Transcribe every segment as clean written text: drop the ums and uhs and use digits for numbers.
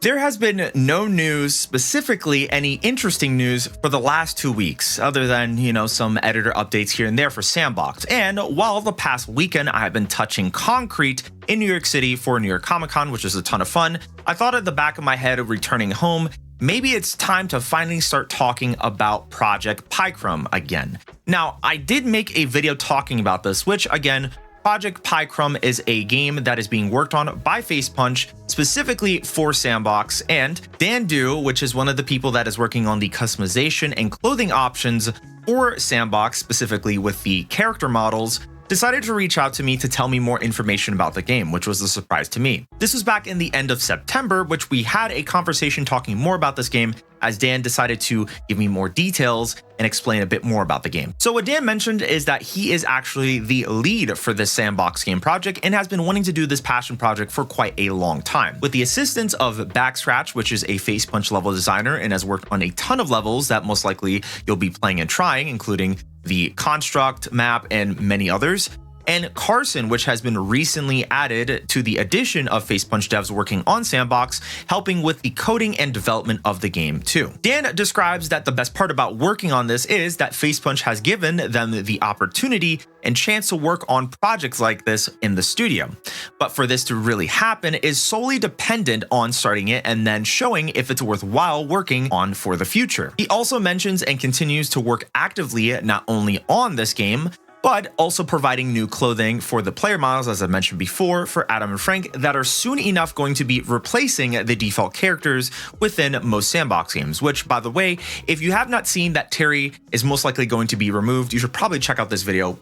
There has been no news, specifically any interesting news, for the last 2 weeks, other than, some editor updates here and there for S&box. And while the past weekend I have been touching concrete in New York City for New York Comic Con, which was a ton of fun, I thought at the back of my head of returning home, maybe it's time to finally start talking about Project Pycrum again. Now, I did make a video talking about this, which again, Project Pycrum is a game that is being worked on by Facepunch, specifically for S&box, and Dan Du, which is one of the people that is working on the customization and clothing options for S&box, specifically with the character models, decided to reach out to me to tell me more information about the game, which was a surprise to me. This was back in the end of September, which we had a conversation talking more about this game as Dan decided to give me more details and explain a bit more about the game. So what Dan mentioned is that he is actually the lead for this S&box game project and has been wanting to do this passion project for quite a long time. With the assistance of Backscratch, which is a Facepunch level designer and has worked on a ton of levels that most likely you'll be playing and trying, including the Construct map and many others, and Carson, which has been recently added to the addition of Facepunch devs working on S&box, helping with the coding and development of the game too. Dan describes that the best part about working on this is that Facepunch has given them the opportunity and chance to work on projects like this in the studio. But for this to really happen is solely dependent on starting it and then showing if it's worthwhile working on for the future. He also mentions and continues to work actively not only on this game, but also providing new clothing for the player models, as I mentioned before, for Adam and Frank, that are soon enough going to be replacing the default characters within most S&box games, which, by the way, if you have not seen that Terry is most likely going to be removed, you should probably check out this video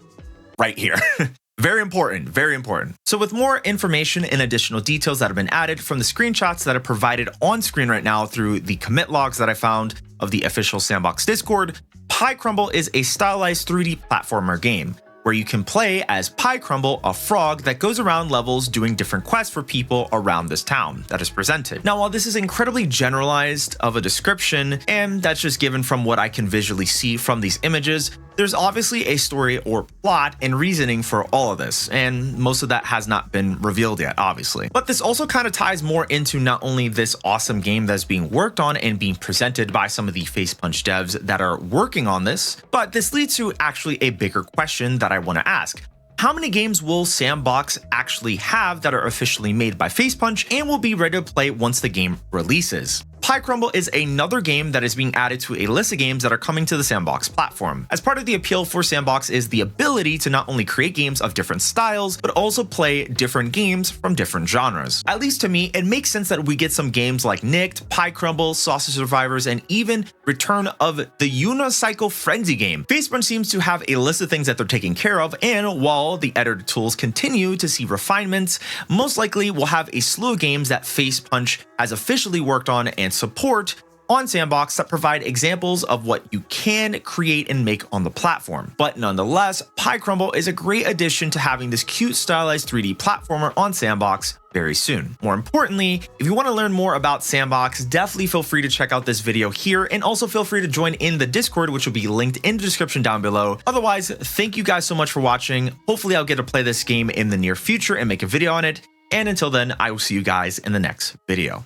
right here. Very important, very important. So with more information and additional details that have been added from the screenshots that are provided on screen right now through the commit logs that I found of the official S&box Discord, Pycrumble is a stylized 3D platformer game where you can play as Pycrumble, a frog that goes around levels doing different quests for people around this town that is presented. Now, while this is incredibly generalized of a description, and that's just given from what I can visually see from these images, there's obviously a story or plot and reasoning for all of this, and most of that has not been revealed yet, obviously. But this also kind of ties more into not only this awesome game that's being worked on and being presented by some of the Facepunch devs that are working on this, but this leads to actually a bigger question that I want to ask. How many games will S&box actually have that are officially made by Facepunch and will be ready to play once the game releases? Pycrumble is another game that is being added to a list of games that are coming to the S&box platform. As part of the appeal for S&box is the ability to not only create games of different styles, but also play different games from different genres. At least to me, it makes sense that we get some games like Nicked, Pycrumble, Sausage Survivors, and even return of the Unicycle Frenzy game. Facepunch seems to have a list of things that they're taking care of, and while the editor tools continue to see refinements, most likely we'll have a slew of games that Facepunch has officially worked on and support on S&box that provide examples of what you can create and make on the platform. But nonetheless, Pycrumble is a great addition to having this cute stylized 3D platformer on S&box very soon. More importantly, if you want to learn more about S&box, definitely feel free to check out this video here, and also feel free to join in the Discord, which will be linked in the description down below. Otherwise, thank you guys so much for watching. Hopefully I'll get to play this game in the near future and make a video on it. And until then, I will see you guys in the next video.